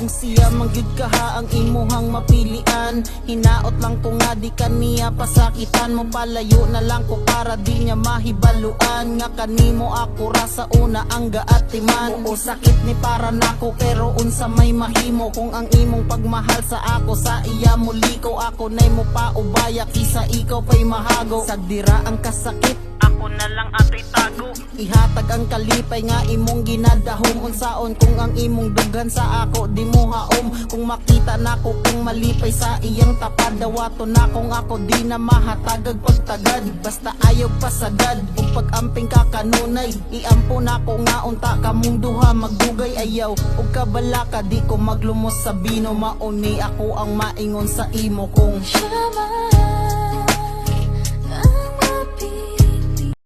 kung siya mangyud kaha ang imuhang mapilian. Hinaot lang ko nga di kaniya pasakitan mo, palayo na lang ko para di niya mahibaluan. Nga kanimo ako ra sa una ang gaatiman. O sakit ni para nako pero unsa may mahimo, kung ang imong pagmahal sa ako sa iya muli ko, ako nay mo pa ubaya kisa ikaw pa'y mahago. Sagdira ang kasakit, ako na lang ato'y tago. Ihatag ang kalipay nga imong ginadahom. Unsaon kung ang imong dugan sa ako di mo haom. Kung makita nako kung malipay sa iyang tapad, dawato na kung ako di na mahatagag pagtagad. Basta ayaw pasagad, ug pag-amping ka kanunay, iampo nako nga unta kamong duha magdugay ayaw. Ug kabala ka di ko maglumos sa bino, mauni ako ang maingon sa imo kung siya man